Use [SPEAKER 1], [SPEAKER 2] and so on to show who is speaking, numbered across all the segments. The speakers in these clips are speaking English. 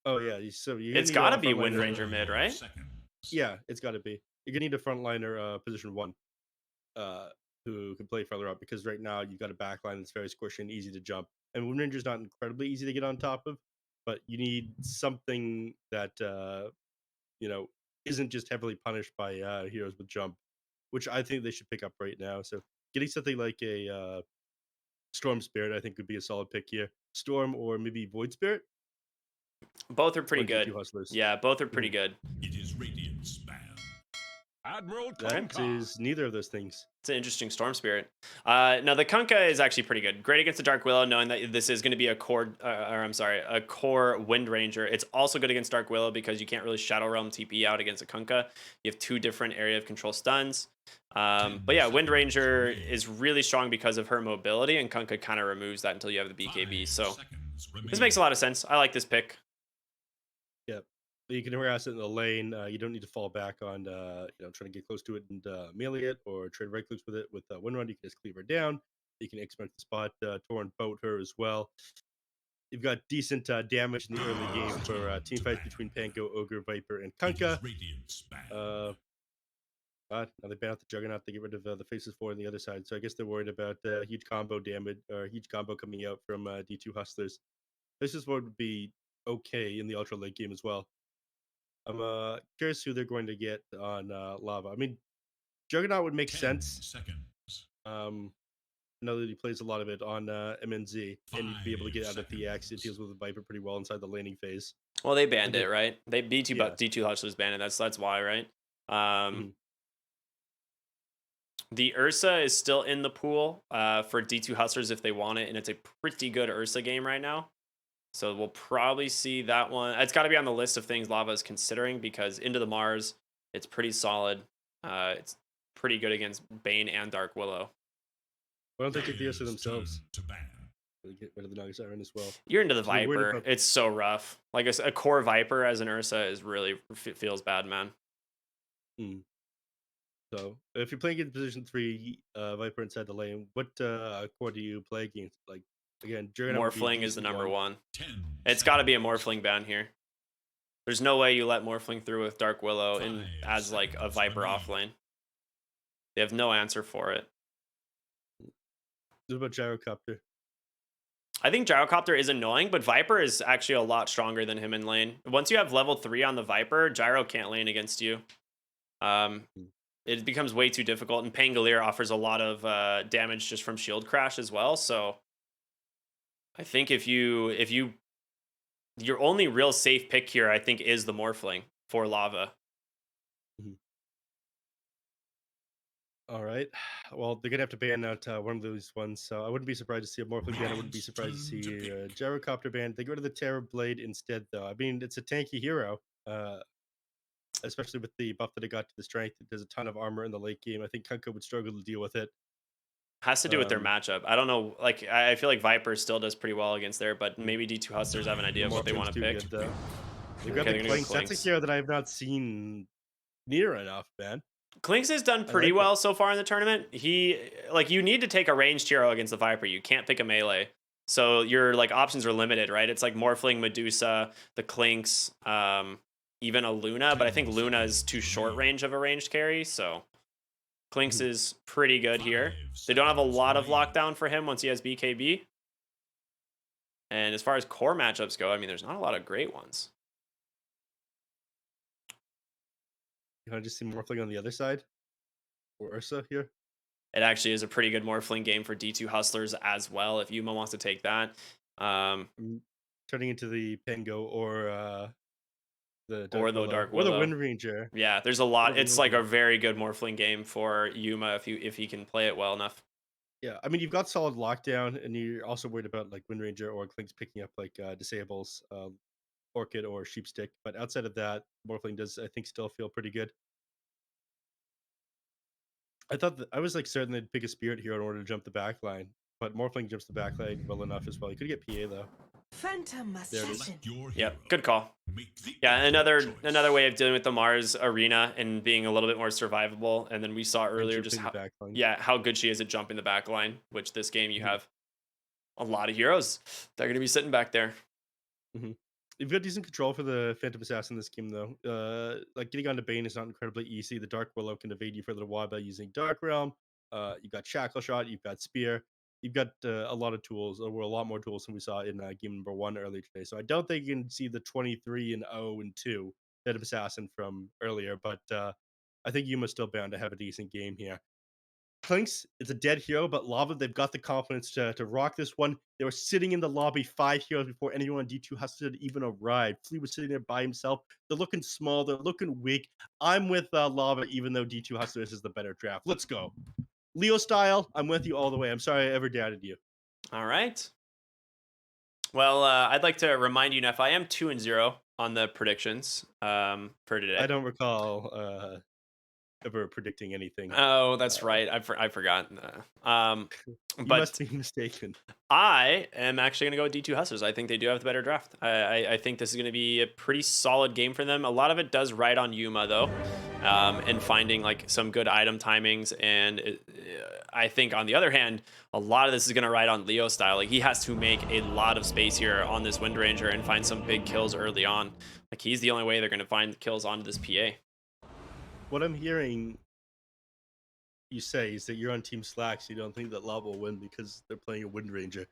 [SPEAKER 1] Oh yeah, so you're gonna
[SPEAKER 2] It's
[SPEAKER 1] need
[SPEAKER 2] got to
[SPEAKER 1] a
[SPEAKER 2] be Wind
[SPEAKER 1] frontliner.
[SPEAKER 2] Ranger mid, right?
[SPEAKER 1] Yeah, it's got to be. You're gonna need a frontliner, position one, uh, who can play further up because right now you've got a backline that's very squishy and easy to jump. And Wind Ranger's not incredibly easy to get on top of, but you need something that you know isn't just heavily punished by heroes with jump, which I think they should pick up right now. So getting something like a Storm Spirit, I think, would be a solid pick here. Storm or maybe Void Spirit
[SPEAKER 2] Both are pretty
[SPEAKER 1] on D2
[SPEAKER 2] good.
[SPEAKER 1] Hustlers.
[SPEAKER 2] Yeah, both are pretty
[SPEAKER 1] Mhm.
[SPEAKER 2] good.
[SPEAKER 3] It is radiant spam. Admiral
[SPEAKER 1] That
[SPEAKER 2] Okay.
[SPEAKER 3] Kunkka.
[SPEAKER 1] is neither of those things.
[SPEAKER 2] It's an interesting Storm Spirit. Now the Kunkka is actually pretty good. Great against the Dark Willow, knowing that this is going to be a core, or I'm sorry, a core Wind Ranger. It's also good against Dark Willow because you can't really Shadow Realm TP out against a Kunkka. You have two different area of control stuns. But yeah, Wind Ranger is really strong because of her mobility, and Kunkka kind of removes that until you have the BKB. So this makes a lot of sense. I like this pick.
[SPEAKER 1] Yep. You can harass it in the lane. You don't need to fall back on, trying to get close to it and melee it or trade right clicks with it. With Windrun, you can just cleave her down. You can expect the spot, Torrent boat her as well. You've got decent damage in the early game for team fights between Panko, Ogre, Viper, and
[SPEAKER 3] It is
[SPEAKER 1] Kunkka.
[SPEAKER 3] radiant spam.
[SPEAKER 1] Now they ban out the Juggernaut. They get rid of the Faces 4 on the other side. So I guess they're worried about huge combo damage or huge combo coming out from D2 Hustlers. Faces 4 would be okay in the ultra late game as well. I'm curious who they're going to get on Lava. I mean, Juggernaut would make
[SPEAKER 3] 10
[SPEAKER 1] sense.
[SPEAKER 3] seconds.
[SPEAKER 1] I know that he plays a lot of it on MNZ, and you'd be able to
[SPEAKER 3] 5
[SPEAKER 1] get out of the X. It
[SPEAKER 3] seconds.
[SPEAKER 1] deals with the Viper pretty well inside the laning phase.
[SPEAKER 2] Well, they banned
[SPEAKER 1] And
[SPEAKER 2] it,
[SPEAKER 1] they,
[SPEAKER 2] right? They B2
[SPEAKER 1] yes.
[SPEAKER 2] D2 Hustlers banned it. That's why, right? Um,
[SPEAKER 1] Mhm.
[SPEAKER 2] The Ursa is still in the pool for D2 Hustlers if they want it, and it's a pretty good Ursa game right now. So we'll probably see that one. It's got to be on the list of things Lava is considering because Into the Mars, it's pretty solid. It's pretty good against Bane and Dark Willow.
[SPEAKER 1] Why don't they take the Ursa
[SPEAKER 3] Players
[SPEAKER 1] themselves?
[SPEAKER 3] turn to ban.
[SPEAKER 1] They get rid of the Naga Siren as well.
[SPEAKER 2] You're into the
[SPEAKER 1] So they're worried
[SPEAKER 2] Viper.
[SPEAKER 1] about.
[SPEAKER 2] It's so rough. Like a core Viper as an Ursa is really feels bad, man.
[SPEAKER 1] Hmm. So if you're playing in position 3, Viper inside the lane, what core do you play against? Like again, Juggernaut would be a
[SPEAKER 2] Morphling is the
[SPEAKER 1] decent
[SPEAKER 2] number
[SPEAKER 1] one.
[SPEAKER 2] one.
[SPEAKER 3] 10
[SPEAKER 2] It's got to be a
[SPEAKER 3] seconds.
[SPEAKER 2] Morphling ban here. There's no way you let Morphling through with Dark Willow and
[SPEAKER 3] 5
[SPEAKER 2] as like a
[SPEAKER 3] seconds
[SPEAKER 2] Viper
[SPEAKER 3] remaining.
[SPEAKER 2] offlane. They have no answer for it.
[SPEAKER 1] What about Gyrocopter?
[SPEAKER 2] I think Gyrocopter is annoying, but Viper is actually a lot stronger than him in lane. Once you have level 3 on the Viper, Gyro can't lane against you.
[SPEAKER 1] Hmm.
[SPEAKER 2] It becomes way too difficult, and Pangolier offers a lot of damage just from shield crash as well. So I think if you your only real safe pick here, I think, is the Morphling for Lava.
[SPEAKER 1] Mhm. All right. Well, they're gonna have to ban out one of those ones. So I wouldn't be surprised to see a Morphling ban. I wouldn't be
[SPEAKER 3] Minions
[SPEAKER 1] surprised to
[SPEAKER 3] turn to
[SPEAKER 1] see a
[SPEAKER 3] pick.
[SPEAKER 1] Gyrocopter ban. They go to the Terror Blade instead, though. I mean, it's a tanky hero. Especially with the buff that it got to the strength. It does a ton of armor in the late game. I think Kunkka would struggle to deal with it.
[SPEAKER 2] Has to do with their
[SPEAKER 1] Um,
[SPEAKER 2] matchup. I don't know. Like I feel like Viper still does pretty well against there, but maybe D2 Hustlers have an
[SPEAKER 3] Time
[SPEAKER 2] idea
[SPEAKER 1] the
[SPEAKER 2] of what they
[SPEAKER 3] to
[SPEAKER 2] want
[SPEAKER 1] Morphling's
[SPEAKER 2] to
[SPEAKER 1] too
[SPEAKER 2] pick.
[SPEAKER 1] good, though. They've got
[SPEAKER 2] Okay,
[SPEAKER 1] the
[SPEAKER 2] they're gonna go
[SPEAKER 1] Clinks. That's a
[SPEAKER 2] Clinks.
[SPEAKER 1] hero that I have not seen near enough, man.
[SPEAKER 2] Clinks has done
[SPEAKER 1] I
[SPEAKER 2] pretty
[SPEAKER 1] like it.
[SPEAKER 2] well so far in the tournament. You need to take a ranged hero against the Viper. You can't pick a melee. So your like options are limited, right? It's like Morphling, Medusa, the Clinks, even a Luna, but I think
[SPEAKER 3] 10
[SPEAKER 2] Luna is too
[SPEAKER 3] seconds
[SPEAKER 2] short
[SPEAKER 3] remaining.
[SPEAKER 2] range of a ranged carry, so Clinks
[SPEAKER 1] Mhm.
[SPEAKER 2] is pretty good
[SPEAKER 3] 5
[SPEAKER 2] here. They don't have a
[SPEAKER 3] seconds
[SPEAKER 2] lot of
[SPEAKER 3] remaining.
[SPEAKER 2] lockdown for him once he has BKB. And as far as core matchups go, I mean, there's not a lot of great ones.
[SPEAKER 1] You want to just see Morphling on the other side? Or Ursa here?
[SPEAKER 2] It actually is a pretty good Morphling game for D2 Hustlers as well, if Yuma wants to take that.
[SPEAKER 1] Mm, Turning into the Pengo or the
[SPEAKER 2] Or
[SPEAKER 1] Dark
[SPEAKER 2] the
[SPEAKER 1] Willow
[SPEAKER 2] Dark
[SPEAKER 1] or the
[SPEAKER 2] Willow.
[SPEAKER 1] Wind Ranger.
[SPEAKER 2] Yeah, there's a
[SPEAKER 1] Or
[SPEAKER 2] lot.
[SPEAKER 1] the
[SPEAKER 2] It's
[SPEAKER 1] Wind
[SPEAKER 2] like a
[SPEAKER 1] Ranger.
[SPEAKER 2] very good Morphling game for Yuma if he can play it well enough.
[SPEAKER 1] Yeah, I mean, you've got solid lockdown, and you're also worried about like Wind Ranger or Clinks picking up like disables, Orchid or Sheepstick. But outside of that, Morphling does, I think, still feel pretty good. I thought that I was like certain they'd pick a Spirit hero in order to jump the back line, but Morphling jumps the back line well enough as well. You could get PA though.
[SPEAKER 4] Phantom
[SPEAKER 1] There it is.
[SPEAKER 4] Assassin.
[SPEAKER 3] Select your hero.
[SPEAKER 2] Yep, good call.
[SPEAKER 3] Make the
[SPEAKER 2] Yeah,
[SPEAKER 3] ultimate
[SPEAKER 2] another
[SPEAKER 3] choice.
[SPEAKER 2] way of dealing with the Mars arena and being a little bit more survivable. And then we saw
[SPEAKER 1] And
[SPEAKER 2] earlier just
[SPEAKER 1] jumping the back line.
[SPEAKER 2] how good she is at jumping the back line. Which this game you
[SPEAKER 1] Mhm,
[SPEAKER 2] have a lot of heroes. They're gonna be sitting back there.
[SPEAKER 1] mhm. You've got decent control for the Phantom Assassin in this game, though. Like getting onto Bane is not incredibly easy. The Dark Willow can evade you for a little while by using Dark Realm. You've got Shackle Shot, you've got Spear, you've got a lot of tools, or a lot more tools than we saw in game number 1 earlier today. So I don't think you can see the 23-0-2 Phantom Assassin from earlier, but I think Yuma's still bound to have a decent game here. Clinks, it's a dead hero, but Lava, they've got the confidence to rock this one. They were sitting in the lobby 5 heroes before anyone on D2 Hustler even arrived. Flea was sitting there by himself. They're looking small. They're looking weak. I'm with Lava, even though D2 Hustlers is the better draft. Let's go. Leo style, I'm with you all the way. I'm sorry I ever doubted you.
[SPEAKER 2] All right. Well, I'd like to remind you, Neff, I am 2-0 on the predictions for today.
[SPEAKER 1] I don't recall ever predicting anything.
[SPEAKER 2] Oh, that's right. I forgot.
[SPEAKER 1] You
[SPEAKER 2] But
[SPEAKER 1] must be mistaken.
[SPEAKER 2] I am actually going to go with D2 Hustlers. I think they do have the better draft. I think this is going to be a pretty solid game for them. A lot of it does ride on Yuma, though, and finding like some good item timings. And I think, on the other hand, a lot of this is going to ride on Leo style. Like, he has to make a lot of space here on this Wind Ranger and find some big kills early on. Like, he's the only way they're going to find kills onto this PA.
[SPEAKER 1] What I'm hearing you say is that you're on Team Slack, so you don't think that Lava will win because they're playing a Wind Ranger.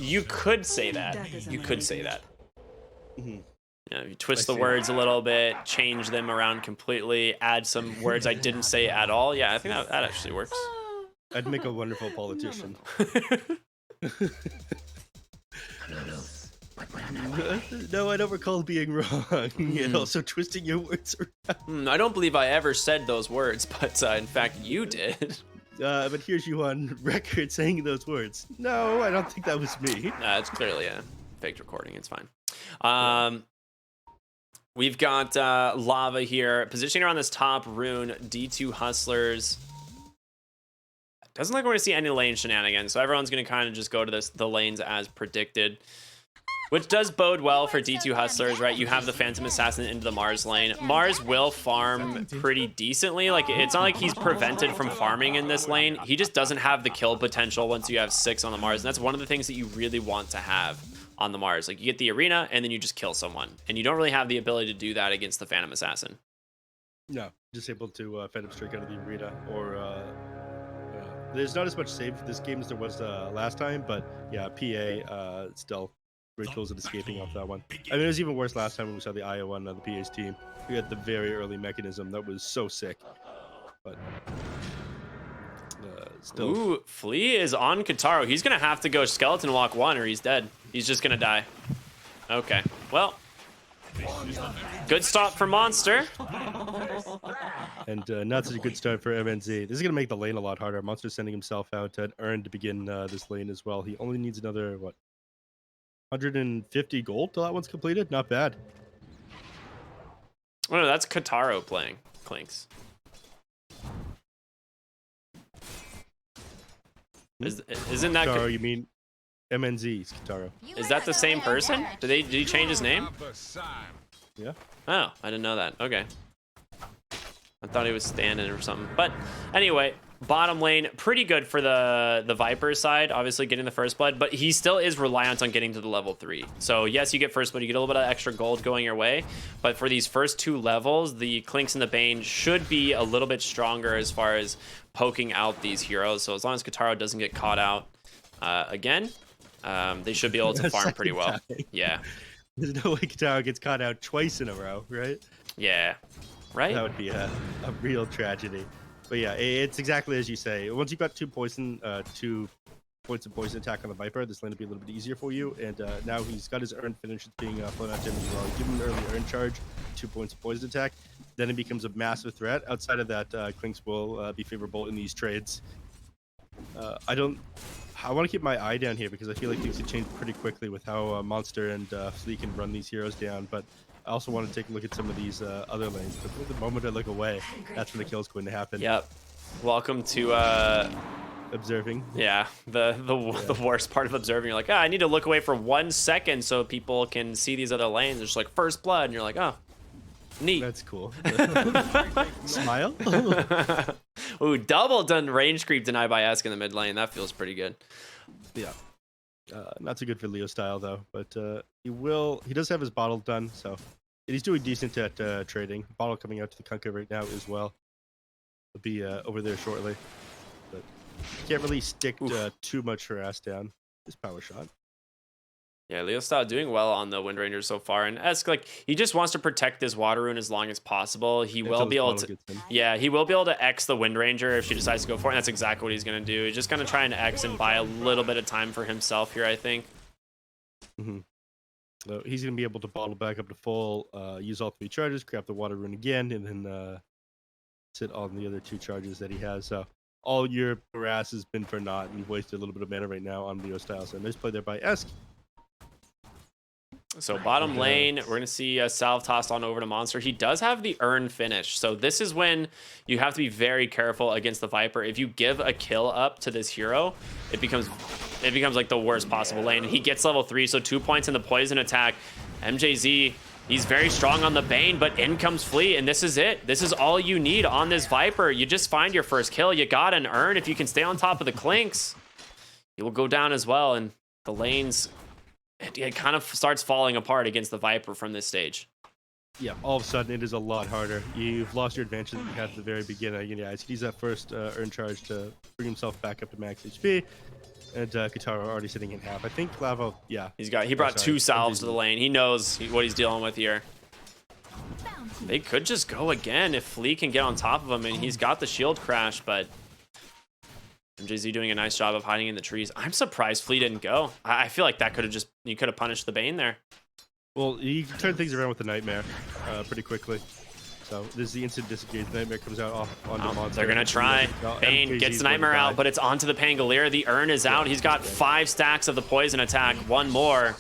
[SPEAKER 2] You could say that. You could say that.
[SPEAKER 1] Mm-hmm.
[SPEAKER 2] You know, you twist the words a little bit, change them around completely, add some words I didn't say at all. Yeah, I think that actually works.
[SPEAKER 1] I'd make a wonderful politician. No, I don't recall being wrong. And also twisting your words around.
[SPEAKER 2] I don't believe I ever said those words, but in fact, you did.
[SPEAKER 1] But here's you on record saying those words. No, I don't think that was me.
[SPEAKER 2] It's clearly a faked recording. It's fine. We've got Lava here. Positioning her on this top rune. D2 Hustlers. Doesn't look like we're going to see any lane shenanigans, so everyone's going to kind of just go to the lanes as predicted. Which does bode well for D2 Hustlers, right? You have the Phantom Assassin into the Mars lane. Mars will farm pretty decently. Like, it's not like he's prevented from farming in this lane. He just doesn't have the kill potential once you have 6 on the Mars. And that's one of the things that you really want to have on the Mars. Like, you get the arena, and then you just kill someone. And you don't really have the ability to do that against the Phantom Assassin.
[SPEAKER 1] No, just able to Phantom Strike out of the arena. Or there's not as much save this game as there was last time. But, yeah, PA still... great tools at escaping off that one. I mean, it was even worse last time when we saw the IO on the PA's team. We had the very early mechanism that was so sick. But still.
[SPEAKER 2] Ooh, Flea is on Kataro. He's going to have to go Skeleton Walk 1 or he's dead. He's just going to die. Okay, well. Good stop for Monster.
[SPEAKER 1] And not such a good start for MNZ. This is going to make the lane a lot harder. Monster's sending himself out to earn to begin this lane as well. He only needs another, 150 gold till that one's completed? Not bad.
[SPEAKER 2] Oh, no, that's Kataro playing Clinks. Isn't that...
[SPEAKER 1] Kataro, you mean MNZ's Kataro.
[SPEAKER 2] Is that the same person? Did he change his name?
[SPEAKER 1] Yeah.
[SPEAKER 2] Oh, I didn't know that. Okay. I thought he was standing or something. But anyway, bottom lane, pretty good for the Viper side, obviously getting the first blood, but he still is reliant on getting to the level 3. So yes, you get first blood, you get a little bit of extra gold going your way, but for these first 2 levels, the Clinks and the Bane should be a little bit stronger as far as poking out these heroes. So as long as Kataro doesn't get caught out again, they should be able to farm pretty well. Yeah.
[SPEAKER 1] There's no way Kataro gets caught out twice in a row, right?
[SPEAKER 2] Yeah. Right?
[SPEAKER 1] That would be a real tragedy. But yeah, it's exactly as you say. Once you've got 2 points of poison attack on the Viper, this lane will be a little bit easier for you. And now he's got his earn finish being flown out to him as well. You give him an early earn charge, 2 points of poison attack. Then it becomes a massive threat. Outside of that, Clinks will be favorable in these trades. I want to keep my eye down here because I feel like things could change pretty quickly with how Monster and Flea can run these heroes down. But I also want to take a look at some of these other lanes. But the moment I look away, that's when the kill's going to happen.
[SPEAKER 2] Yep. Welcome to
[SPEAKER 1] observing.
[SPEAKER 2] Yeah, the worst part of observing. You're like, I need to look away for 1 second so people can see these other lanes. There's like first blood, and you're like, oh, neat.
[SPEAKER 1] That's cool. Smile.
[SPEAKER 2] Ooh, double done range creep denied by Esk in the mid lane. That feels pretty good.
[SPEAKER 1] Yeah. Not so good for Leo style though, but he does have his bottle done, so and he's doing decent at trading. Bottle coming out to the Kunkka right now as well. He'll be over there shortly, but can't really stick too much harass down. His power shot.
[SPEAKER 2] Yeah, Leo style doing well on the Wind Ranger so far, and Esk, like, he just wants to protect this water rune as long as possible. He will
[SPEAKER 1] Until
[SPEAKER 2] be
[SPEAKER 1] his
[SPEAKER 2] able
[SPEAKER 1] bottle
[SPEAKER 2] to,
[SPEAKER 1] gets in.
[SPEAKER 2] yeah, he will be able to X the Wind Ranger if she decides to go for it. And that's exactly what he's gonna do. He's just gonna try and X and buy a little bit of time for himself here, I think.
[SPEAKER 1] So he's gonna be able to bottle back up to full, use all 3 charges, grab the water rune again, and then sit on the other 2 charges that he has. So all your harass has been for naught, and you've wasted a little bit of mana right now on Leo style. So nice play there by Esk.
[SPEAKER 2] So bottom lane, we're gonna see a salve tossed on over to Monster. He does have the earn finish, so this is when you have to be very careful against the Viper. If you give a kill up to this hero, it becomes like the worst possible lane. And he gets level 3, so 2 points in the poison attack. MJZ, he's very strong on the Bane, but in comes Flea, and this is it. This is all you need on this Viper. You just find your first kill. You got an earn. If you can stay on top of the Clinks, he will go down as well, and the lanes, it kind of starts falling apart against the Viper from this stage.
[SPEAKER 1] Yeah, all of a sudden it is a lot harder. You've lost your advantage that you had at the very beginning. Yeah, he needs that first earn charge to bring himself back up to max HP. And Katara already sitting in half. I think Lavo, yeah.
[SPEAKER 2] He brought 2 salves to the lane. He knows what he's dealing with here. They could just go again if Flea can get on top of him, and he's got the shield crash, but MJZ doing a nice job of hiding in the trees. I'm surprised Flea didn't go. I feel like that could have you could have punished the Bane there.
[SPEAKER 1] Well, he turned things around with the Nightmare pretty quickly. So this is the instant disengage. The Nightmare comes out onto Monster.
[SPEAKER 2] They're going to try. Bane gets the Nightmare out, but it's onto the Pangolier. The Urn is out. He's got 5 stacks of the poison attack. 1 more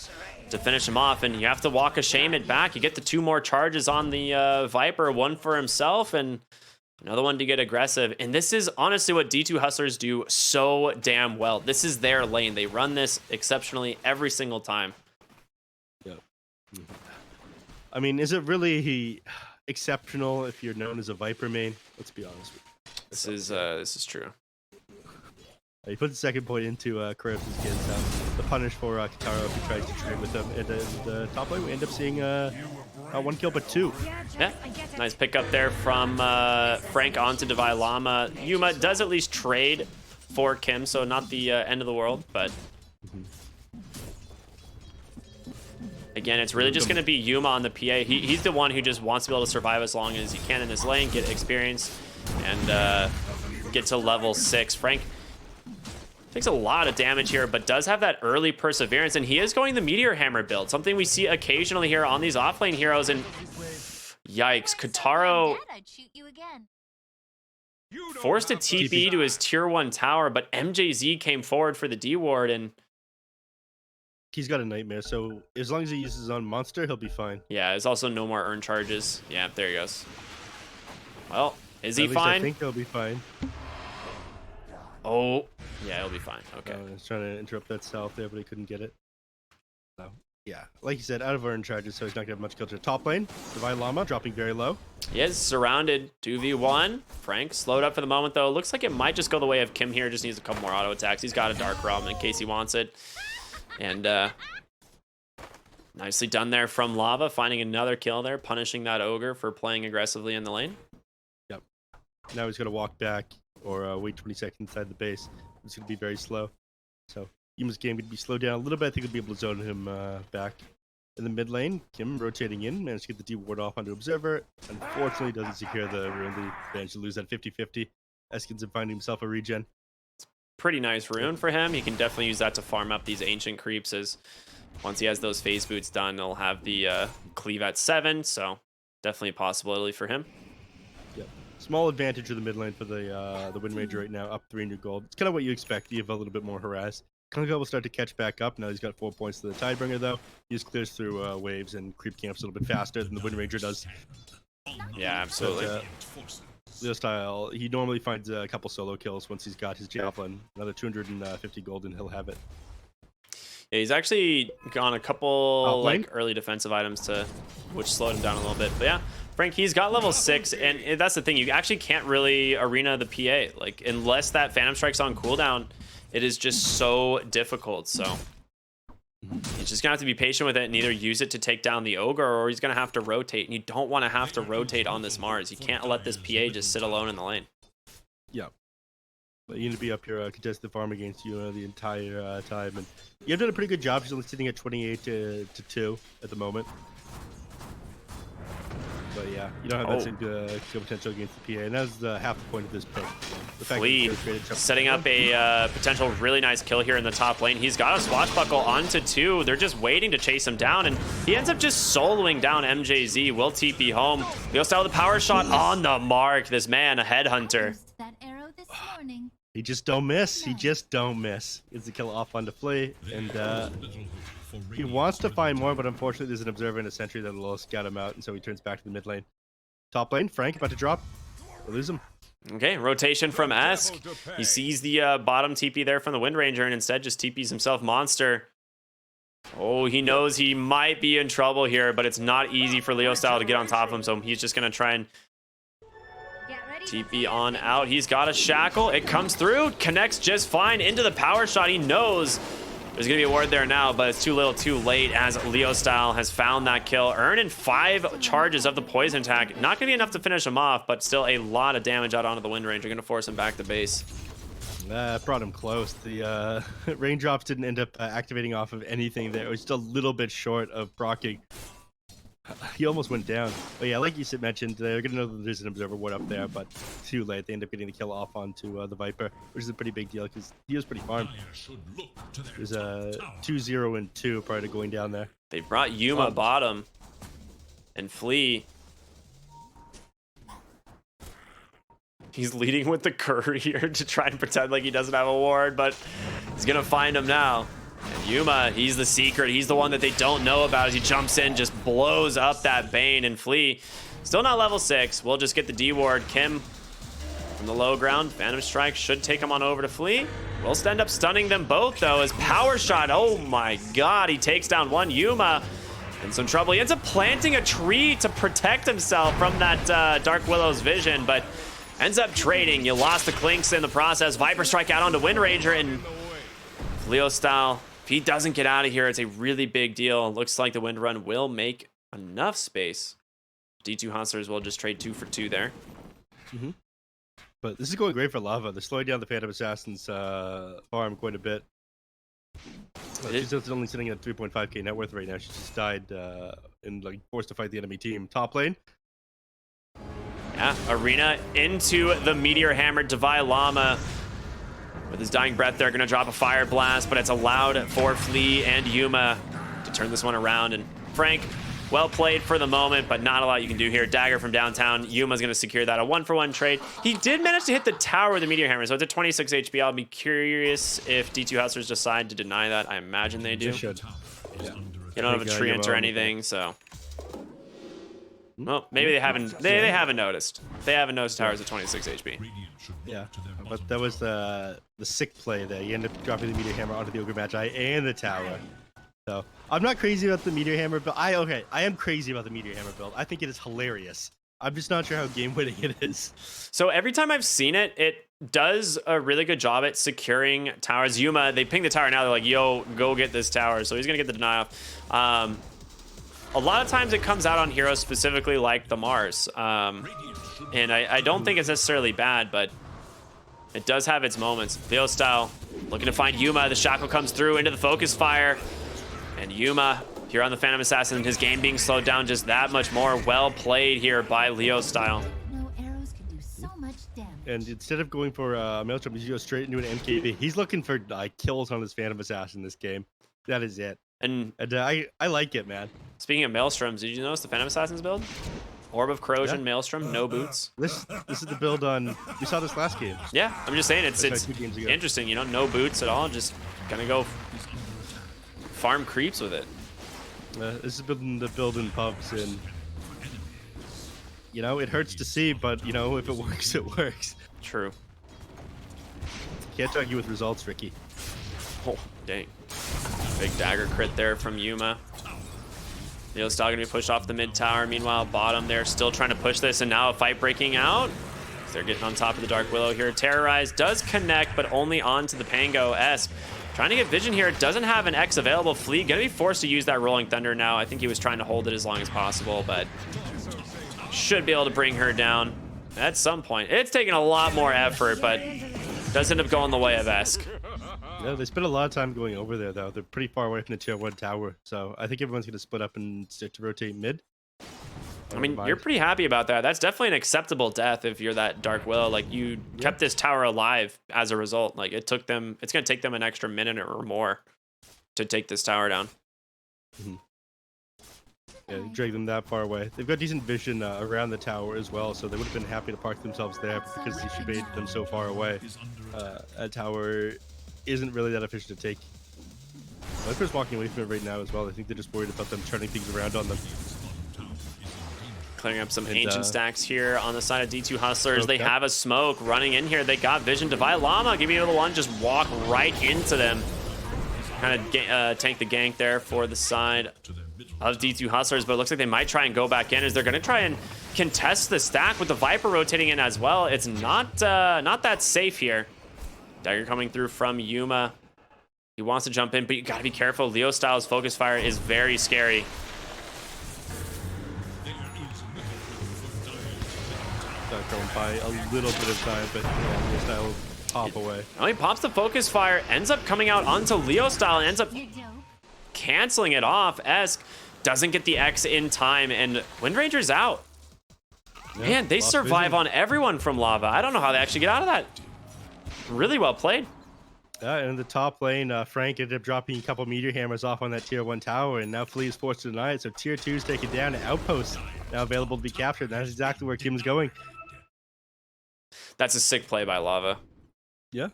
[SPEAKER 2] to finish him off, and you have to walk a shame it back. You get the 2 more charges on the Viper, 1 for himself, and another one to get aggressive. And this is honestly what D2 Hustlers do so damn well. This is their lane. They run this exceptionally every single time.
[SPEAKER 1] Yeah. I mean, is it really exceptional if you're known as a Viper main? Let's be honest with you.
[SPEAKER 2] This is true.
[SPEAKER 1] He put the second point into Krebs' kids. The punish for Kataro if he tries to trade with him. And the top lane, we end up seeing 1 kill, but 2.
[SPEAKER 2] Yeah, nice pick up there from Frank onto Devi Llama. Yuma does at least trade for Kim, so not the end of the world, but again, it's really just going to be Yuma on the PA. He's the one who just wants to be able to survive as long as he can in this lane, get experience, and get to level 6. Frank takes a lot of damage here, but does have that early perseverance, and he is going the Meteor Hammer build, something we see occasionally here on these offlane heroes, and yikes, Kataro forced a TP to his tier 1 tower, but MJZ came forward for the D-ward, and
[SPEAKER 1] he's got a Nightmare, so as long as he uses his own monster, he'll be fine.
[SPEAKER 2] yeah, there's also no more earn charges. Yeah, there he goes. Well, is he
[SPEAKER 1] At least
[SPEAKER 2] fine?
[SPEAKER 1] I think he'll be fine.
[SPEAKER 2] Oh, yeah, he'll be fine. Okay.
[SPEAKER 1] I was trying to interrupt that stealth there, but he couldn't get it. So, yeah, like you said, out of earn charges, so he's not going to have much kill to the top lane. Divine Llama dropping very low.
[SPEAKER 2] He is surrounded. 2v1. Frank slowed up for the moment, though. Looks like it might just go the way of Kim here. Just needs a couple more auto attacks. He's got a Dark Realm in case he wants it. And nicely done there from Lava, finding another kill there, punishing that Ogre for playing aggressively in the lane.
[SPEAKER 1] Yep. Now he's going to walk back or wait 20 seconds inside the base. It's going to be very slow. So Yuma's game would be slowed down a little bit. I think we'll be able to zone him back in the mid lane. Kim rotating in, managed to get the D-ward off onto Observer. Unfortunately, doesn't secure the rune. They managed to lose that 50-50. Eskinson finding himself a regen.
[SPEAKER 2] Pretty nice rune for him. He can definitely use that to farm up these ancient creeps, as once he has those phase boots done, he'll have the cleave at 7, so definitely a possibility for him.
[SPEAKER 1] Yep. Small advantage of the mid lane for the Wind Ranger right now, up 300 gold. It's kind of what you expect. You have a little bit more harass. Kunkka will start to catch back up. Now he's got 4 points to the Tidebringer, though. He just clears through waves and creep camps a little bit faster than the Wind Ranger does.
[SPEAKER 2] Yeah, absolutely.
[SPEAKER 1] But, Leo style, he normally finds a couple solo kills once he's got his javelin. Another 250 gold and he'll have it.
[SPEAKER 2] Yeah, he's actually gone a couple like early defensive items which slowed him down a little bit. But yeah, Frank, he's got level 6, and that's the thing. You actually can't really arena the PA. Like, unless that Phantom Strike's on cooldown, it is just so difficult. So He's just gonna have to be patient with it and either use it to take down the ogre, or he's gonna have to rotate. And you don't want to have to rotate on this Mars. You can't let this PA just sit alone in the lane.
[SPEAKER 1] Yeah. But you need to be up here contest the farm against you the entire time, and you've done a pretty good job. He's only sitting at 28 to 2 at the moment. But yeah, you don't have that same kill potential against the PA, and that's half the point of this pick. The fact
[SPEAKER 2] Flea setting up a potential really nice kill here in the top lane. He's got a swashbuckle onto 2. They're just waiting to chase him down, and he ends up just soloing down MJZ. Will TP home. Leo style with the power shot on the mark. This man, a headhunter.
[SPEAKER 4] That arrow this morning.
[SPEAKER 1] He just don't miss. He just don't miss. Gets the kill off onto Flea, and he wants to find more, but unfortunately there's an observer and a sentry that'll scout him out, and so he turns back to the mid lane. Top lane, Frank about to drop. We'll lose him.
[SPEAKER 2] Okay, rotation from Esk. He sees the bottom TP there from the Wind Ranger and instead just TPs himself monster. Oh, he knows he might be in trouble here, but it's not easy for Leo Style to get on top of him, so he's just going to try and TP on out. He's got a shackle. It comes through, connects just fine into the power shot. He knows there's going to be a ward there now, but it's too little too late as Leo Style has found that kill. Earning 5 charges of the poison attack. Not going to be enough to finish him off, but still a lot of damage out onto the Wind Ranger. Going to force him back to base.
[SPEAKER 1] Brought him close. The raindrops didn't end up activating off of anything there. It was just a little bit short of proccing. He almost went down. But yeah, like you mentioned, they're going to know that there's an observer ward up there, but too late. They end up getting the kill off onto the Viper, which is a pretty big deal because he was pretty farmed. There's a 2-0 and 2 prior to going down there.
[SPEAKER 2] They brought Yuma bottom and Flea. He's leading with the courier to try and pretend like he doesn't have a ward, but he's going to find him now. And Yuma, he's the secret. He's the one that they don't know about as he jumps in, just blows up that Bane. And Flea, still not level 6. We'll just get the D ward. Kim from the low ground. Phantom Strike should take him on over to Flea. We'll end up stunning them both, though, as power shot. Oh, my God. He takes down one Yuma in some trouble. He ends up planting a tree to protect himself from that Dark Willow's vision, but ends up trading. You lost the Clinks in the process. Viper Strike out onto Wind Ranger, and Leo Style, if he doesn't get out of here, it's a really big deal. Looks like the Wind Run will make enough space. D2 Hustlers will just trade 2 for 2 there.
[SPEAKER 1] But this is going great for Lava. They're slowing down the Phantom Assassin's farm quite a bit. She's only sitting at 3.5k net worth right now. She just died and forced to fight the enemy team. Top lane.
[SPEAKER 2] Yeah, Arena into the Meteor Hammer. Divine Llama with his dying breath, they're going to drop a Fire Blast, but it's allowed for Flea and Yuma to turn this one around. And Frank, well played for the moment, but not a lot you can do here. Dagger from downtown. Yuma's going to secure that. A 1-for-1 trade. He did manage to hit the tower with the Meteor Hammer, so it's at 26 HP. I'll be curious if D2 Hustlers decide to deny that. I imagine they do.
[SPEAKER 1] They should. Yeah.
[SPEAKER 2] You don't have a treant or anything, so... Well, maybe they haven't. They haven't noticed. They haven't noticed towers at 26 HP.
[SPEAKER 1] Yeah, but that was the sick play there. You end up dropping the Meteor Hammer onto the Ogre Magi and the tower. So I'm not crazy about the Meteor Hammer build. I am crazy about the Meteor Hammer build. I think it is hilarious. I'm just not sure how game winning it is. So
[SPEAKER 2] every time I've seen it, it does a really good job at securing towers. Yuma, they ping the tower now. They're like, "Yo, go get this tower." So he's gonna get the deny off. A lot of times it comes out on heroes specifically like the Mars. And I don't think it's necessarily bad, but it does have its moments. Theo Style looking to find Yuma. The shackle comes through into the focus fire. And Yuma here on the Phantom Assassin, his game being slowed down just that much more. Well played here by Leo Style.
[SPEAKER 4] No arrows can do so much damage.
[SPEAKER 1] And instead of going for Maelstrom, he goes straight into an MKB. He's looking for kills on his Phantom Assassin this game. That is it. And I like it, man.
[SPEAKER 2] Speaking of Maelstroms, did you notice the Phantom Assassin's build? Orb of Corrosion,
[SPEAKER 1] Yeah.
[SPEAKER 2] Maelstrom, no boots.
[SPEAKER 1] This is the build on. We saw this last game.
[SPEAKER 2] Yeah, I'm just saying it's
[SPEAKER 1] That's like 2 games ago.
[SPEAKER 2] interesting, you know, no boots at all. Just gonna go farm creeps with it.
[SPEAKER 1] This is building the build in pubs, and you know it hurts to see, but you know if it works, it works.
[SPEAKER 2] True.
[SPEAKER 1] Can't argue with results, Ricky.
[SPEAKER 2] Oh, dang. Big dagger crit there from Yuma. Leo Style gonna be pushed off the mid tower. Meanwhile, bottom, they're still trying to push this, and now a fight breaking out. They're getting on top of the Dark Willow here. Terrorize does connect, but only onto the Pango. Esp Trying to get vision here. Doesn't have an X available. Flea gonna be forced to use that Rolling Thunder now. I think he was trying to hold it as long as possible, but should be able to bring her down at some point. It's taking a lot more effort, but does end up going the way of Esk.
[SPEAKER 1] Yeah, they spent a lot of time going over there, though. They're pretty far away from the tier 1 tower, so I think everyone's going to split up and stick to rotate mid.
[SPEAKER 2] I mean, you're pretty happy about that. That's definitely an acceptable death if you're that Dark Willow. Like, you kept this tower alive as a result. Like, it's going to take them an extra minute or more to take this tower down.
[SPEAKER 1] Yeah, drag them that far away. They've got decent vision around the tower as well, so they would have been happy to park themselves there because she baited them so far away. A tower isn't really that efficient to take. Viper's walking away from it right now as well. I think they're just worried about them turning things around on them.
[SPEAKER 2] Clearing up some ancient stacks here on the side of D2 Hustlers. They have a smoke running in here. They got vision. Divide Llama, give me a little one, just walk right into them. Kind of tank the gank there for the side of D2 Hustlers, but it looks like they might try and go back in as they're going to try and contest the stack with the Viper rotating in as well. It's not that safe here. Dagger coming through from Yuma. He wants to jump in, but you got to be careful. Leo Styles focus fire is very scary.
[SPEAKER 1] Going by a little bit of time, but yeah, Leo Style will pop away.
[SPEAKER 2] Oh, he pops the focus fire, ends up coming out onto Leo Style, and ends up canceling it off. Esk doesn't get the X in time, and Wind Ranger's out. Yeah, man, they survive vision on everyone from Lava. I don't know how they actually get out of that. Really well played.
[SPEAKER 1] Yeah, and in the top lane, Frank ended up dropping a couple meteor hammers off on that tier 1 tower, and now Flea is forced to deny it, so tier 2 is taken down, and Outpost now available to be captured. That's exactly where Kim's going.
[SPEAKER 2] That's a sick play by Lava.
[SPEAKER 1] Yeah.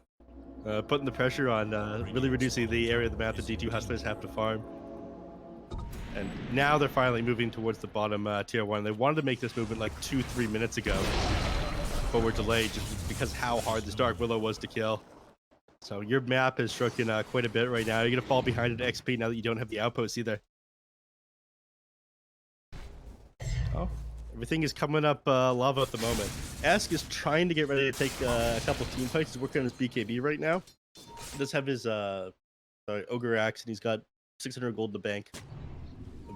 [SPEAKER 1] Putting the pressure on, really reducing the area of the map that D2 Hustlers have to farm. And now they're finally moving towards the bottom tier 1. They wanted to make this movement like 2-3 minutes ago, but were delayed just because how hard this Dark Willow was to kill. So your map is shrunken quite a bit right now. You're going to fall behind at XP now that you don't have the outposts either. Oh, everything is coming up lava at the moment. Esk is trying to get ready to take a couple team fights. He's working on his BKB right now. He does have his Ogre Axe, and he's got 600 gold in the bank.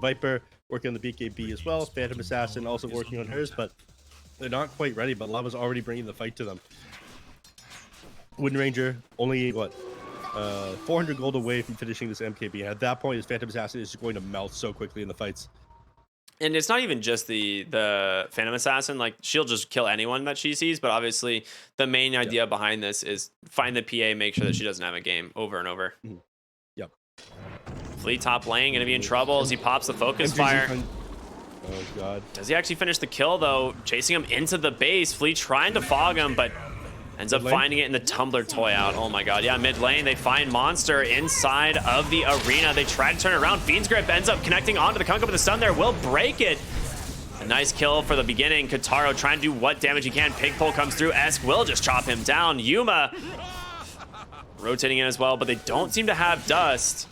[SPEAKER 1] Viper working on the BKB as well. Phantom Assassin also working on hers, but they're not quite ready, but Lava's already bringing the fight to them. Wind Ranger only, what, 400 gold away from finishing this MKB. And at that point, his Phantom Assassin is just going to melt so quickly in the fights.
[SPEAKER 2] And it's not even just the Phantom Assassin. Like, she'll just kill anyone that she sees, but obviously the main idea behind this is find the PA, make sure that she doesn't have a game over and over.
[SPEAKER 1] Yep.
[SPEAKER 2] Flea top lane, gonna be in trouble as he pops the focus fire.
[SPEAKER 1] Oh, God.
[SPEAKER 2] Does he actually finish the kill, though? Chasing him into the base. Flea trying to fog him, but ends up finding it in the tumbler toy out. Oh my God. Yeah, mid lane, they find Monster inside of the arena. They try to turn it around. Fiend's Grip ends up connecting onto the Kunkka, but the stun there will break it. A nice kill for the beginning. Kataro trying to do what damage he can. Pigpole comes through. Esk will just chop him down. Yuma rotating in as well, but they don't seem to have dust.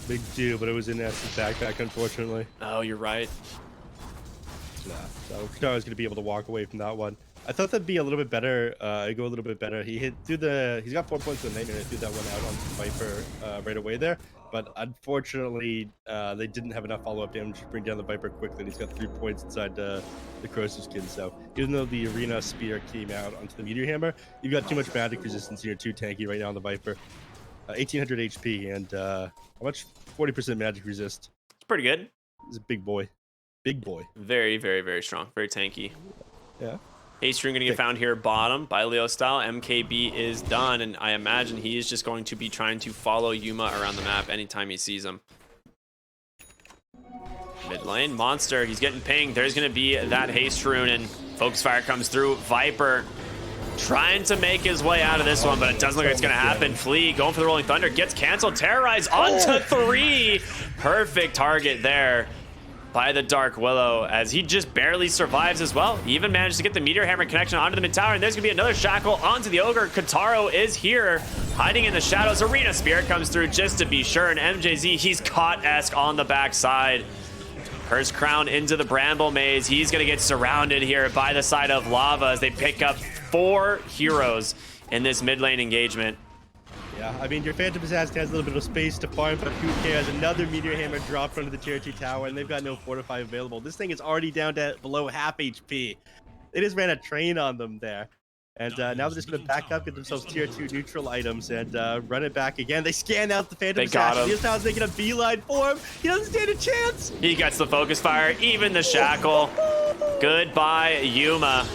[SPEAKER 1] Big deal, but it was in Esk's backpack, unfortunately.
[SPEAKER 2] Oh, you're right.
[SPEAKER 1] Nah, so Kataro's going to be able to walk away from that one. I thought that'd be a little bit better, go a little bit better. He's got 4 points in the nightmare, and threw that one out on Viper right away there. But unfortunately, they didn't have enough follow-up damage to bring down the Viper quickly. He's got 3 points inside the Corrosive Skin. So even though the Arena Spear came out onto the Meteor Hammer, you've got too much magic resistance, and you're too tanky right now on the Viper. 1800 HP and how much? 40% magic resist.
[SPEAKER 2] It's pretty good.
[SPEAKER 1] He's a big boy. Big boy.
[SPEAKER 2] Very, very, very strong. Very tanky.
[SPEAKER 1] Yeah.
[SPEAKER 2] Haste Rune going to get found here bottom by Leo Style. MKB is done, and I imagine he is just going to be trying to follow Yuma around the map anytime he sees him. Mid lane, Monster, he's getting pinged. There's going to be that Haste Rune, and Focus Fire comes through. Viper trying to make his way out of this one, but it doesn't look like it's going to happen. Flea going for the Rolling Thunder, gets canceled. Terrorize onto 3. Perfect target there by the Dark Willow, as he just barely survives as well. He even managed to get the Meteor Hammer connection onto the mid tower, and there's gonna be another shackle onto the Ogre. Kataro is here, hiding in the shadows. Arena Spirit comes through just to be sure, and MJZ, he's caught Esk on the backside. Curse Crown into the Bramble Maze. He's gonna get surrounded here by the side of Lava as they pick up 4 heroes in this mid lane engagement.
[SPEAKER 1] Yeah, I mean, your Phantom Assassin has a little bit of space to farm, but who cares? Another Meteor Hammer dropped from the tier 2 tower, and they've got no Fortify available. This thing is already down to below half HP. They just ran a train on them there. And now they're just going to back up, get themselves tier 2 neutral items, and run it back again. They scan out the Phantom Assassin. This time's making a beeline for him. He doesn't stand a chance.
[SPEAKER 2] He gets the focus fire, even the shackle. Goodbye, Yuma.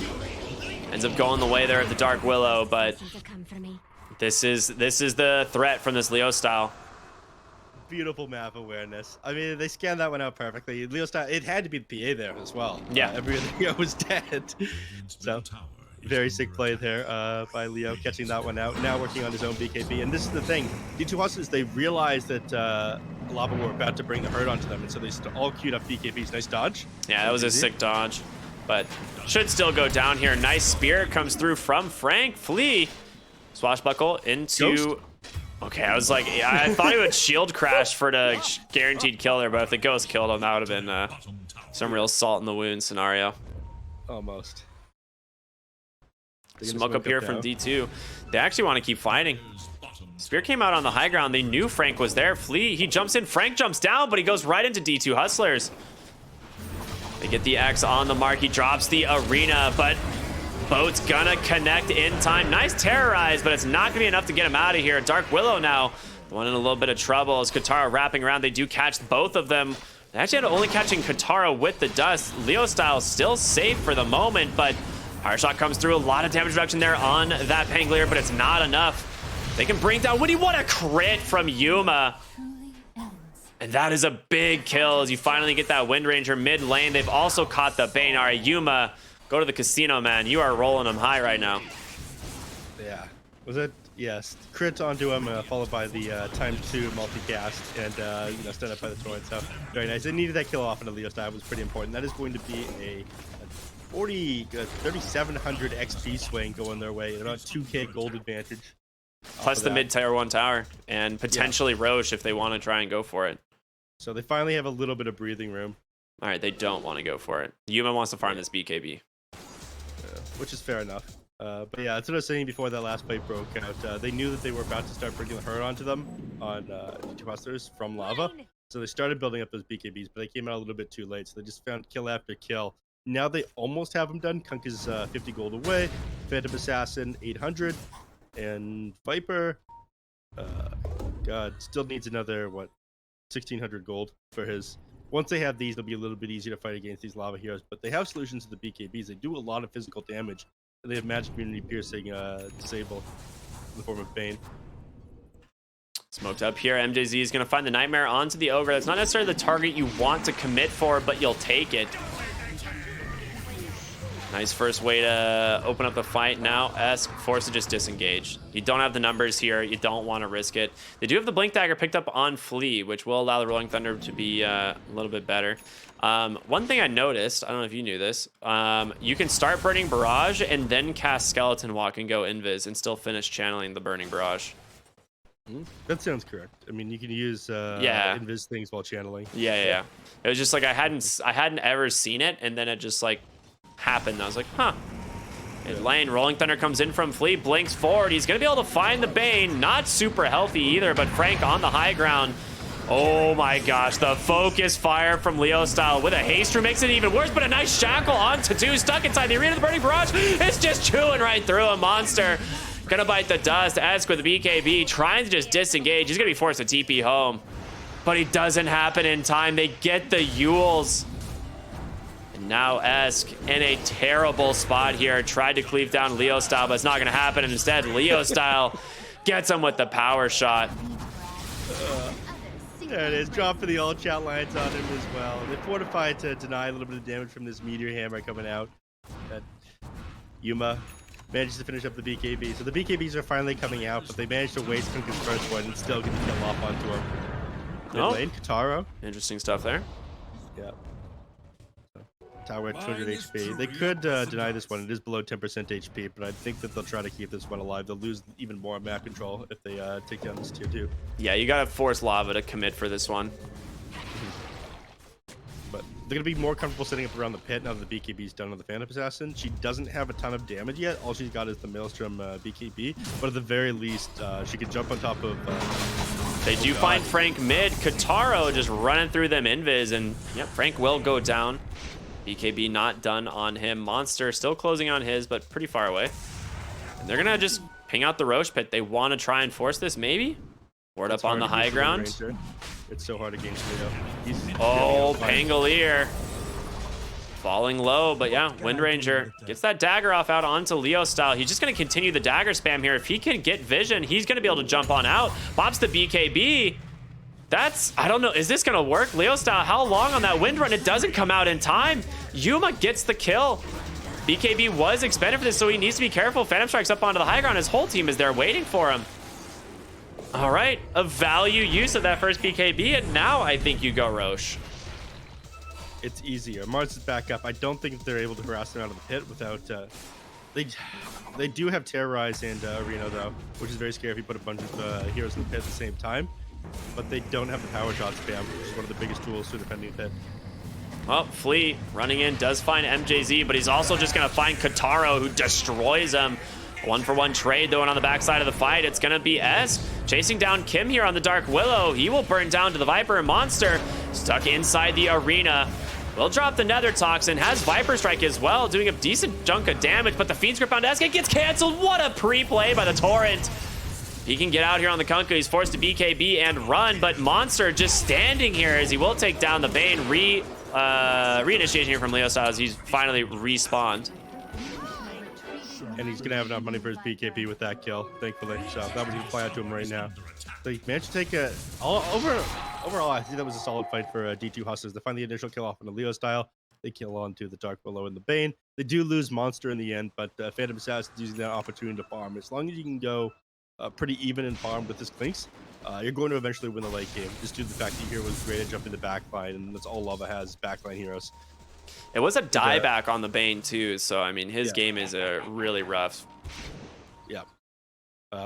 [SPEAKER 2] Ends up going the way there at the Dark Willow, but this is the threat from this Leo style.
[SPEAKER 1] Beautiful map awareness. I mean, they scanned that one out perfectly. Leo style, it had to be the PA there as well.
[SPEAKER 2] Yeah.
[SPEAKER 1] Every other Leo was dead. So, very sick play there by Leo, catching that one out. Now working on his own BKB. And this is the thing. D2 Hustlers, they realized that Lava were about to bring the herd onto them, and so they all queued up BKBs. Nice dodge.
[SPEAKER 2] Yeah, that was a sick dodge. But should still go down here. Nice spear comes through from Frank. Flea. Swashbuckle into...
[SPEAKER 1] Ghost?
[SPEAKER 2] Okay, I was like, I thought he would shield crash for the guaranteed kill there, but if the ghost killed him, that would have been some real salt in the wound scenario.
[SPEAKER 1] Almost.
[SPEAKER 2] Smoke up here from D2. They actually want to keep fighting. Spear came out on the high ground. They knew Frank was there. Flea, he jumps in. Frank jumps down, but he goes right into D2 Hustlers. They get the X on the mark. He drops the arena, but Boat's gonna connect in time. Nice terrorize, but it's not gonna be enough to get him out of here. Dark Willow now, the one in a little bit of trouble as Katara wrapping around. They do catch both of them. They actually ended up only catching Katara with the dust. Leo style still safe for the moment, but Fire Shot comes through. A lot of damage reduction there on that Pangolier, but it's not enough. They can bring down Woody. What a crit from Yuma. And that is a big kill as you finally get that Wind Ranger mid lane. They've also caught the Bane. All right, Yuma, go to the casino, man. You are rolling them high right now.
[SPEAKER 1] Yeah. Was it? Yes. Crit onto him, followed by the ×2 multicast, and stand up by the torrent. So very nice. They needed that kill off into Leo style. It was pretty important. That is going to be a 3,700 XP swing going their way. About 2K gold advantage.
[SPEAKER 2] Plus the mid tier 1 tower and potentially Roche if they want to try and go for it.
[SPEAKER 1] So they finally have a little bit of breathing room.
[SPEAKER 2] All right, they don't want to go for it. Yuma wants to farm this BKB.
[SPEAKER 1] Which is fair enough. But yeah, that's what I was saying before that last fight broke out. They knew that they were about to start bringing the herd onto them on D2 Hustlers from Lava. So they started building up those BKBs, but they came out a little bit too late. So they just found kill after kill. Now they almost have them done. Kunk is 50 gold away. Phantom Assassin, 800. And Viper, God, still needs another, 1,600 gold for his. Once they have these, it'll be a little bit easier to fight against these lava heroes. But they have solutions to the BKBs. They do a lot of physical damage. And they have magic immunity piercing disable in the form of Bane.
[SPEAKER 2] Smoked up here. MJZ is going to find the Nightmare onto the Ogre. That's not necessarily the target you want to commit for, but you'll take it. Nice first way to open up the fight. Now Esk forced to just disengage. You don't have the numbers here. You don't want to risk it. They do have the Blink Dagger picked up on Flea, which will allow the Rolling Thunder to be a little bit better. One thing I noticed, I don't know if you knew this, you can start Burning Barrage and then cast Skeleton Walk and go Invis and still finish channeling the Burning Barrage.
[SPEAKER 1] That sounds correct. I mean, you can use Invis things while channeling.
[SPEAKER 2] Yeah. It was just like I hadn't ever seen it, and then it just like happened. I was like, huh. Mid lane, Rolling Thunder comes in from Flea, blinks forward. He's gonna be able to find the Bane. Not super healthy either, but Frank on the high ground. Oh my gosh, the focus fire from Leo style with a haste makes it even worse, but a nice shackle on Tatu, stuck inside the arena. The Burning Barrage is just chewing right through a monster. Gonna bite the dust. Esk with the BKB, trying to just disengage. He's gonna be forced to TP home, but it doesn't happen in time. They get the Yules. And now Esk in a terrible spot here. Tried to cleave down Leo style, but it's not gonna happen. And instead, Leo style gets him with the power shot.
[SPEAKER 1] There it is. Drop for the all chat lines on him as well. They fortified to deny a little bit of damage from this Meteor Hammer coming out. Yuma manages to finish up the BKB. So the BKBs are finally coming out, but they managed to waste Kunk's first one and still get the kill off onto him. Mid lane, Kataro.
[SPEAKER 2] Interesting stuff there.
[SPEAKER 1] Yeah. Tower at 200 HP. They could deny this one. It is below 10% HP, but I think that they'll try to keep this one alive. They'll lose even more map control if they take down this tier 2.
[SPEAKER 2] Yeah, you gotta force Lava to commit for this one.
[SPEAKER 1] but they're gonna be more comfortable setting up around the pit now that the BKB's done on the Phantom Assassin. She doesn't have a ton of damage yet. All she's got is the Maelstrom BKB, but at the very least, she could jump on top of.
[SPEAKER 2] They do find Frank mid. Kataro just running through them invis, and yep, Frank will go down. BKB not done on him. Monster still closing on his, but pretty far away. And they're gonna just ping out the Roche pit. They want to try and force this, maybe. Ward up on the high ground.
[SPEAKER 1] It's so hard against Leo.
[SPEAKER 2] Oh, Pangolier. Falling low, but yeah, Wind Ranger gets that dagger off out onto Leo style. He's just going to continue the dagger spam here. If he can get vision, he's going to be able to jump on out. Pops the BKB. That's, I don't know, is this going to work? Leo style, how long on that wind run? It doesn't come out in time. Yuma gets the kill. BKB was expended for this, so he needs to be careful. Phantom Strike's up onto the high ground. His whole team is there waiting for him. All right, a value use of that first BKB, and now I think you go Roche.
[SPEAKER 1] It's easier. Mars is back up. I don't think they're able to harass them out of the pit without. They do have Terrorize and Reno though, which is very scary if you put a bunch of heroes in the pit at the same time. But they don't have the power shot spam, which is one of the biggest tools to defending the pit.
[SPEAKER 2] Well, Flea running in does find MJZ, but he's also just going to find Kataro, who destroys him. 1-for-1 trade though, and on the backside of the fight, it's going to be S chasing down Kim here on the Dark Willow. He will burn down to the Viper, and Monster stuck inside the arena. Will drop the Nether Toxin, has Viper Strike as well, doing a decent chunk of damage, but the Fiend Script on Escape gets canceled. What a pre-play by the Torrent. He can get out here on the Kunkka. He's forced to BKB and run, but Monster just standing here as he will take down the Bane. Reinitiation here from Leo Styles. He's finally respawned.
[SPEAKER 1] And he's gonna have enough money for his BKB with that kill, thankfully. So that was gonna play out to him right now. So he managed to take overall, I think that was a solid fight for D2 Hustlers. They find the initial kill off on the Leo style. They kill onto the Dark Willow and the Bane. They do lose Monster in the end, but Phantom Assassin using that opportunity to farm. As long as you can go pretty even in farm with this Clinks, you're going to eventually win the late game. Just due to the fact that your hero was great at jumping the backline, and that's all Lava has, backline heroes.
[SPEAKER 2] It was a dieback on the Bane too, so I mean his game is really rough.
[SPEAKER 1] Yeah.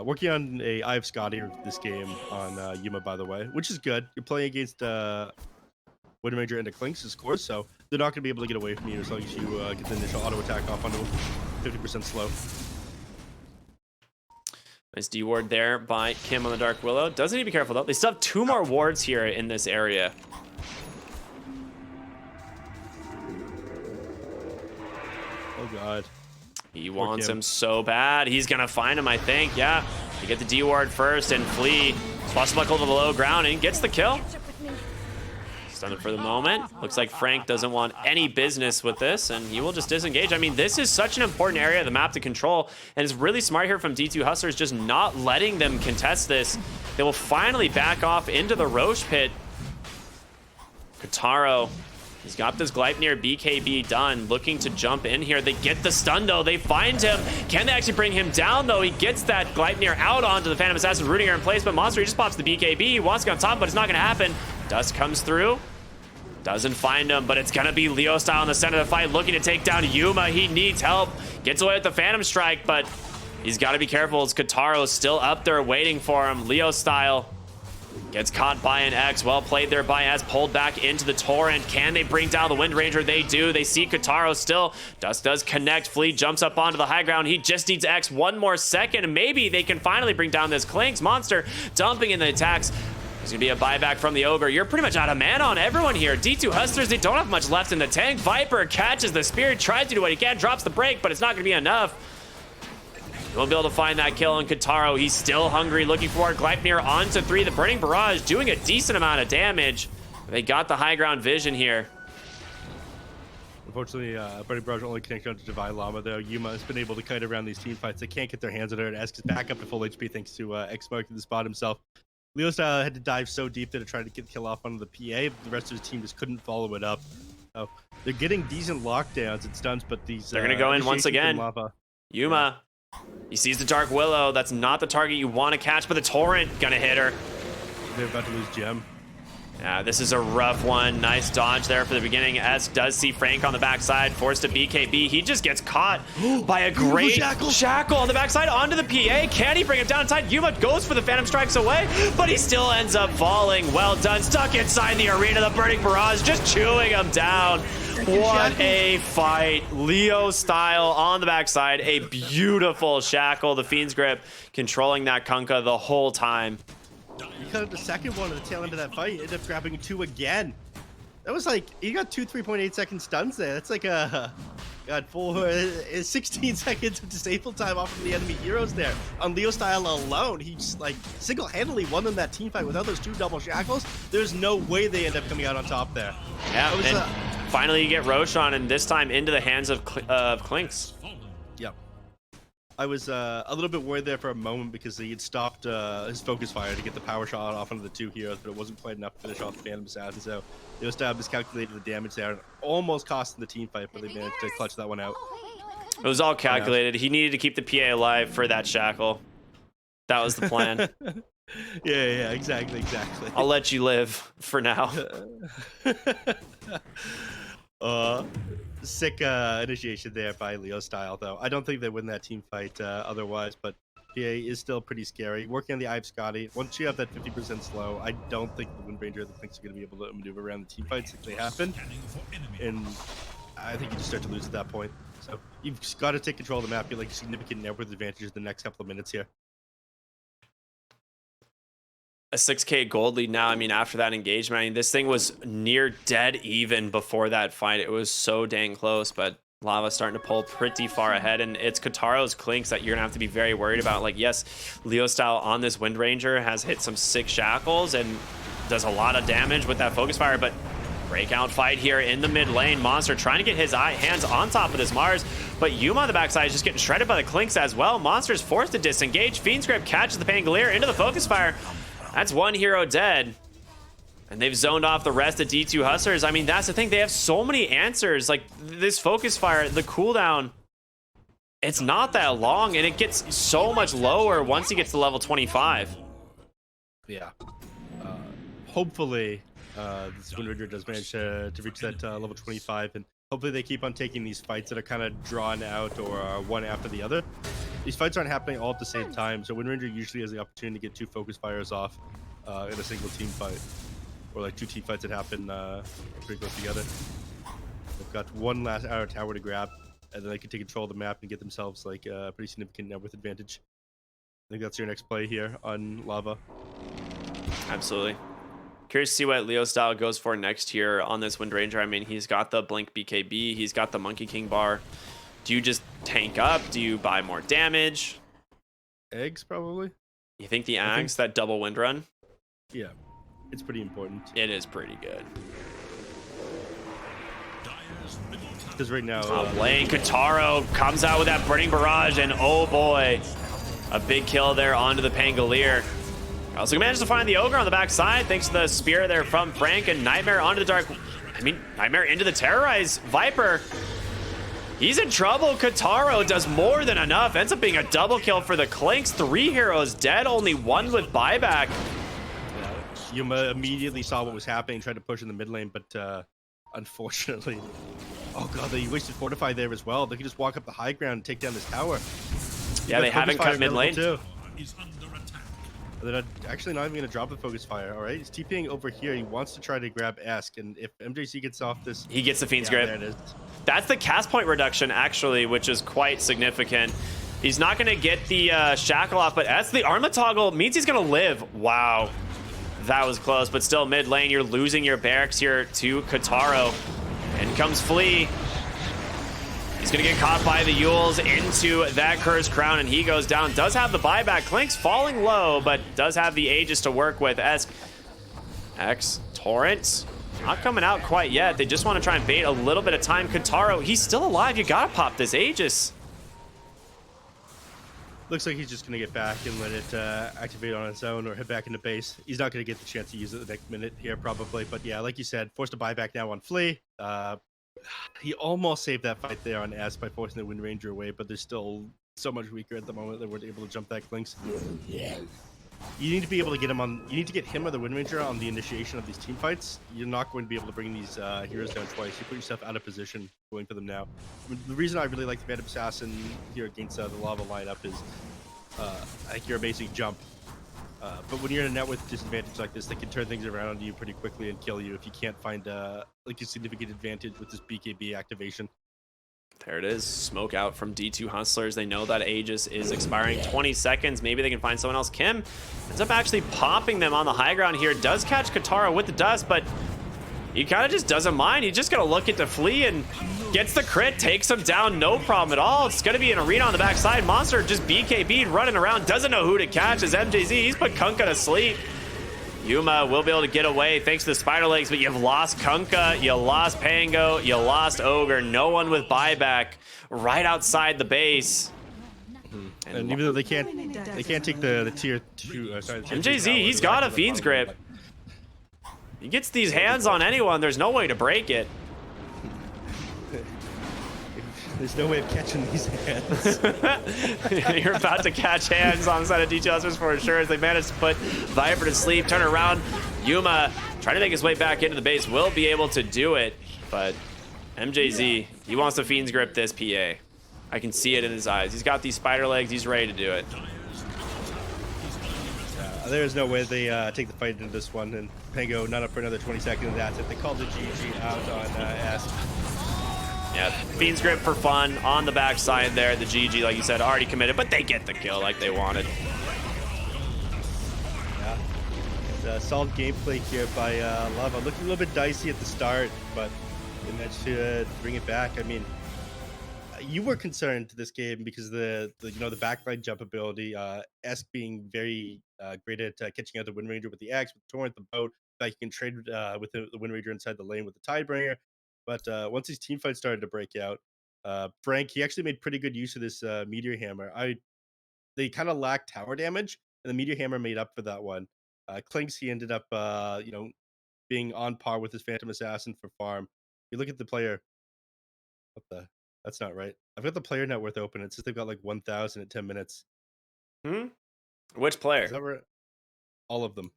[SPEAKER 1] Working on a I have Scotty this game on Yuma, by the way, which is good. You're playing against Wind Ranger and a Clinks, of course, so they're not going to be able to get away from you as long as you get the initial auto attack off onto 50% slow.
[SPEAKER 2] Nice D ward there by Kim on the Dark Willow. Doesn't need to be careful though. They still have 2 more wards here in this area.
[SPEAKER 1] Oh god.
[SPEAKER 2] He wants him so bad. He's gonna find him, I think. Yeah. You get the D ward first and Flea. Swashbuckle to the low ground and gets the kill. Stunned it for the moment. Looks like Frank doesn't want any business with this, and he will just disengage. I mean, this is such an important area of the map to control, and it's really smart here from D2 Hustlers just not letting them contest this. They will finally back off into the Roche pit. Kataro, he's got this Gleipnir BKB done, looking to jump in here. They get the stun though, they find him. Can they actually bring him down though? He gets that Gleipnir out onto the Phantom Assassin, rooting her in place, but Monster, he just pops the BKB. He wants to get on top, but it's not gonna happen. Dust comes through. Doesn't find him, but it's gonna be Leo style in the center of the fight, looking to take down Yuma. He needs help. Gets away with the Phantom Strike, but he's got to be careful as Kataro's still up there waiting for him. Leo style gets caught by an X. Well played there by Az, pulled back into the Torrent. Can they bring down the Wind Ranger? They do. They see Kataro still. Dust does connect. Flea jumps up onto the high ground. He just needs X one more second, and maybe they can finally bring down this Clinks. Monster dumping in the attacks. There's gonna be a buyback from the Ogre. You're pretty much out of mana on everyone here. D2 Hustlers, they don't have much left in the tank. Viper catches the spear, tries to do what he can, drops the break, but it's not gonna be enough. He won't be able to find that kill on Kataro. He's still hungry, looking for it. Gleipnir onto 3. The Burning Barrage doing a decent amount of damage. They got the high ground vision here.
[SPEAKER 1] Unfortunately, Burning Barrage only connected onto Divine Llama, though. Yuma has been able to kite around these team fights. They can't get their hands on her, and Esk is back up to full HP thanks to X marking the spot himself. Leo style had to dive so deep that it tried to get the kill off onto the PA, but the rest of his team just couldn't follow it up. So they're getting decent lockdowns and stuns, but these
[SPEAKER 2] they're gonna go in once again. Yuma, he sees the Dark Willow. That's not the target you want to catch, but the Torrent gonna hit her.
[SPEAKER 1] They're about to lose Gem.
[SPEAKER 2] Yeah, this is a rough one. Nice dodge there for the beginning. S does see Frank on the backside, forced to BKB. He just gets caught by a great shackle on the backside onto the PA. Can he bring him down inside? Yuma goes for the Phantom Strikes away, but he still ends up falling. Well done. Stuck inside the arena. The Burning Barrage just chewing him down. What a fight. Leo style on the backside. A beautiful shackle. The Fiend's Grip controlling that Kunkka the whole time.
[SPEAKER 1] He cut up the second one at the tail end of that fight. Ended up grabbing 2 again. That was like, he got 3.8 second stuns there. That's like a, got 16 seconds of disable time off of the enemy heroes there. On Leo style alone, he just like single-handedly won them that team fight without those 2 double shackles. There's no way they end up coming out on top there.
[SPEAKER 2] Yeah, and finally you get Roshan, and this time into the hands of Clinks.
[SPEAKER 1] Yep. I was a little bit worried there for a moment because he had stopped his focus fire to get the power shot off onto the 2 heroes, but it wasn't quite enough to finish off the Phantom Assassin. So Leo Style miscalculated the damage there and almost cost him the team fight, but they managed to clutch that one out.
[SPEAKER 2] It was all calculated. He needed to keep the PA alive for that shackle. That was the plan.
[SPEAKER 1] yeah, exactly.
[SPEAKER 2] I'll let you live for now.
[SPEAKER 1] Sick initiation there by Leo Style, though. I don't think they win that team fight otherwise, but PA is still pretty scary. Working on the Eye of Scotty, once you have that 50% slow, I don't think the Wind Ranger or the Clinks are going to be able to maneuver around the team fights if they happen. And I think you just start to lose at that point. So you've just got to take control of the map, get like significant net worth advantages the next couple of minutes here.
[SPEAKER 2] A 6K gold lead now. I mean, after that engagement, I mean, this thing was near dead even before that fight. It was so dang close, but Lava's starting to pull pretty far ahead, and it's Kataro's Clinks that you're gonna have to be very worried about. Like, yes, Leo Style on this Wind Ranger has hit some sick shackles and does a lot of damage with that focus fire, but breakout fight here in the mid lane. Monster trying to get his hands on top of this Mars, but Yuma on the backside is just getting shredded by the Clinks as well. Monster's forced to disengage. Fiend's Grip catches the Pangolier into the focus fire. That's 1 hero dead. And they've zoned off the rest of D2 Hustlers. I mean, that's the thing. They have so many answers. Like, this focus fire, the cooldown, it's not that long, and it gets so much lower once he gets to level 25.
[SPEAKER 1] Yeah. Hopefully, this Wind Ranger does manage to reach that level 25, and hopefully they keep on taking these fights that are kind of drawn out or one after the other. These fights aren't happening all at the same time, so Wind Ranger usually has the opportunity to get 2 focus fires off in a single team fight, or like 2 team fights that happen pretty close together. They've got 1 last outer tower to grab, and then they can take control of the map and get themselves like a pretty significant net worth advantage. I think that's your next play here on Lava.
[SPEAKER 2] Absolutely. Curious to see what Leo Style goes for next here on this Wind Ranger. I mean, he's got the Blink BKB, he's got the Monkey King bar. Do you just tank up? Do you buy more damage?
[SPEAKER 1] Eggs, probably.
[SPEAKER 2] You think the Axe, that double wind run?
[SPEAKER 1] Yeah, it's pretty important.
[SPEAKER 2] It is pretty good.
[SPEAKER 1] Because right now...
[SPEAKER 2] Top lane, Kataro comes out with that Burning Barrage, and oh boy, a big kill there onto the Pangolier. Also managed to find the Ogre on the backside, thanks to the spear there from Frank, and Nightmare onto the Dark... I mean, Nightmare into the Terrorize Viper. He's in trouble. Kataro does more than enough. Ends up being a double kill for the Clinks. 3 heroes dead, only 1 with buyback.
[SPEAKER 1] Yeah, Yuma immediately saw what was happening, tried to push in the mid lane, but unfortunately... Oh god, they wasted Fortify there as well. They could just walk up the high ground and take down this tower.
[SPEAKER 2] Yeah, they haven't cut mid lane.
[SPEAKER 1] Too. They're actually not even going to drop the focus fire, all right? He's TPing over here. He wants to try to grab Esk, and if MJC gets off this...
[SPEAKER 2] He gets the Fiend's Grip.
[SPEAKER 1] There it is.
[SPEAKER 2] That's the cast point reduction, actually, which is quite significant. He's not going to get the shackle off, but that's the Arma toggle. Means he's going to live. Wow. That was close, but still mid lane, you're losing your barracks here to Kataro. In comes Flea. He's going to get caught by the Yules into that Cursed Crown, and he goes down. Does have the buyback. Clinks falling low, but does have the Aegis to work with. X Torrent not coming out quite yet. They just want to try and bait a little bit of time. Kataro, he's still alive. You got to pop this Aegis.
[SPEAKER 1] Looks like he's just going to get back and let it activate on its own or head back into base. He's not going to get the chance to use it the next minute here, probably. But yeah, like you said, forced to buy back now on Flea. He almost saved that fight there on S by forcing the Wind Ranger away, but they're still so much weaker at the moment. They weren't able to jump that Clinks. you need to be able to get him on. You need to get him or the Wind Ranger on the initiation of these team fights. You're not going to be able to bring these heroes down twice. You put yourself out of position going for them now. I mean, the reason I really like the Phantom Assassin here against the lava lineup is I think you're a basic jump. But when you're in a net with disadvantage like this, they can turn things around on you pretty quickly and kill you if you can't find like a significant advantage with this BKB activation.
[SPEAKER 2] There it is. Smoke out from D2 Hustlers. They know that Aegis is expiring 20 seconds. Maybe they can find someone else. Kim ends up actually popping them on the high ground here. Does catch Katara with the dust, but he kind of just doesn't mind. He's just going to look at the flee and gets the crit, takes him down, no problem at all. It's going to be an arena on the backside. Monster just BKB'd, running around, doesn't know who to catch as MJZ. He's put Kunkka to sleep. Yuma will be able to get away thanks to the spider legs, but you've lost Kunkka, you lost Pango, you lost Ogre. No one with buyback right outside the base.
[SPEAKER 1] And even though they can't take the tier 2. Sorry, the tier 2
[SPEAKER 2] MJZ,
[SPEAKER 1] tower,
[SPEAKER 2] he's
[SPEAKER 1] they're
[SPEAKER 2] got a
[SPEAKER 1] back to the
[SPEAKER 2] Fiend's
[SPEAKER 1] bottom
[SPEAKER 2] grip. He gets these hands on anyone. There's no way to break it.
[SPEAKER 1] There's no way of catching these hands.
[SPEAKER 2] You're about to catch hands on the side of D2 Hustlers for sure as they manage to put Viper to sleep. Turn around. Yuma trying to make his way back into the base. Will be able to do it, but MJZ, he wants to Fiend's grip this PA. I can see it in his eyes. He's got these spider legs. He's ready to do it.
[SPEAKER 1] There's no way they take the fight into this one, and Pango not up for another 20 seconds. That's it. They called the GG out on S.
[SPEAKER 2] Yeah, Fiend's grip for fun on the backside there. The GG, like you said, already committed, but they get the kill like they wanted.
[SPEAKER 1] Yeah, it's a solid gameplay here by Lava. Looking a little bit dicey at the start, but they managed to bring it back. I mean, you were concerned to this game because the backline jump ability, Esk being very great at catching out the Wind Ranger with the X, with the Torrent, the boat. Like you can trade with the Wind Ranger inside the lane with the Tidebringer. But once these team fights started to break out, Frank, he actually made pretty good use of this Meteor Hammer. They kind of lacked tower damage, and the Meteor Hammer made up for that one. Clinks, he ended up being on par with his Phantom Assassin for farm. You look at the player. What the? That's not right. I've got the player net worth open. It says they've got like 1,000 at 10 minutes.
[SPEAKER 2] Which
[SPEAKER 1] Is
[SPEAKER 2] player?
[SPEAKER 1] that right? All of them.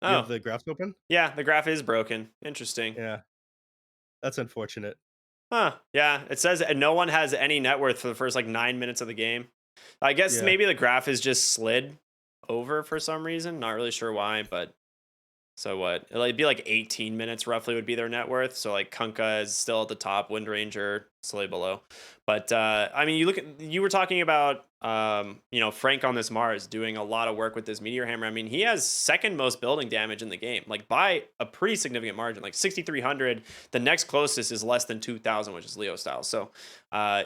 [SPEAKER 2] Oh,
[SPEAKER 1] You have the graphs open?
[SPEAKER 2] yeah, the graph is broken. Interesting.
[SPEAKER 1] Yeah. That's unfortunate.
[SPEAKER 2] Huh. Yeah, it says no one has any net worth for the first like 9 minutes of the game. I guess
[SPEAKER 1] Yeah.
[SPEAKER 2] maybe the graph is just slid over for some reason. Not really sure why, but so what? It'd be like 18 minutes roughly would be their net worth. So like Kunkka is still at the top, Wind Ranger slightly below. But I mean, you were talking about Frank on this Mars doing a lot of work with this Meteor Hammer. I mean, he has second most building damage in the game, like by a pretty significant margin, like 6,300. The next closest is less than 2,000, which is Leo style. So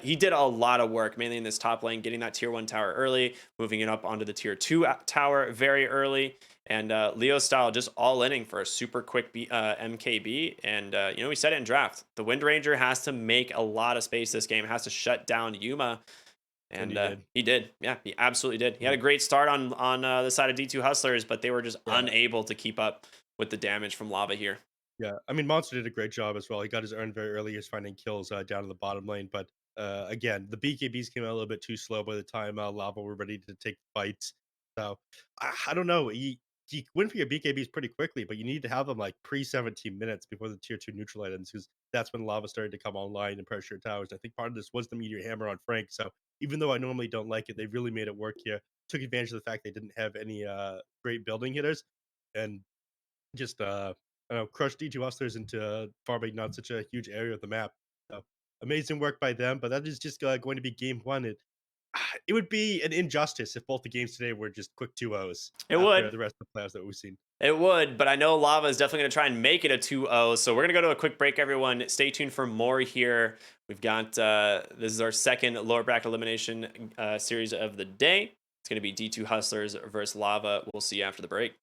[SPEAKER 2] he did a lot of work, mainly in this top lane, getting that tier 1 tower early, moving it up onto the tier 2 tower very early. And Leo style just all inning for a super quick MKB. And, we said it in draft. The Wind Ranger has to make a lot of space this game, has to shut down Yuma. And he did. Yeah, he absolutely did. He had a great start on the side of D2 Hustlers, but they were just unable to keep up with the damage from Lava here.
[SPEAKER 1] Yeah, I mean, Monster did a great job as well. He got his earn very early. He was finding kills down in the bottom lane. But again, the BKBs came out a little bit too slow by the time Lava were ready to take fights. So I don't know. You win for your BKBs pretty quickly, but you need to have them like pre 17 minutes before the tier 2 neutral items, because that's when Lava started to come online and pressure your towers. I think part of this was the Meteor Hammer on Frank. So even though I normally don't like it, they really made it work here. Took advantage of the fact they didn't have any great building hitters, and just crushed D2 Hustlers into farming not such a huge area of the map. So amazing work by them, but that is just going to be game one. It would be an injustice if both the games today were just quick 2-0s.
[SPEAKER 2] It would.
[SPEAKER 1] The rest of the playoffs that we've seen.
[SPEAKER 2] It would, but I know Lava is definitely going to try and make it a 2-0. So we're going to go to a quick break, everyone. Stay tuned for more here. We've got, this is our second lower bracket elimination series of the day. It's going to be D2 Hustlers versus Lava. We'll see you after the break.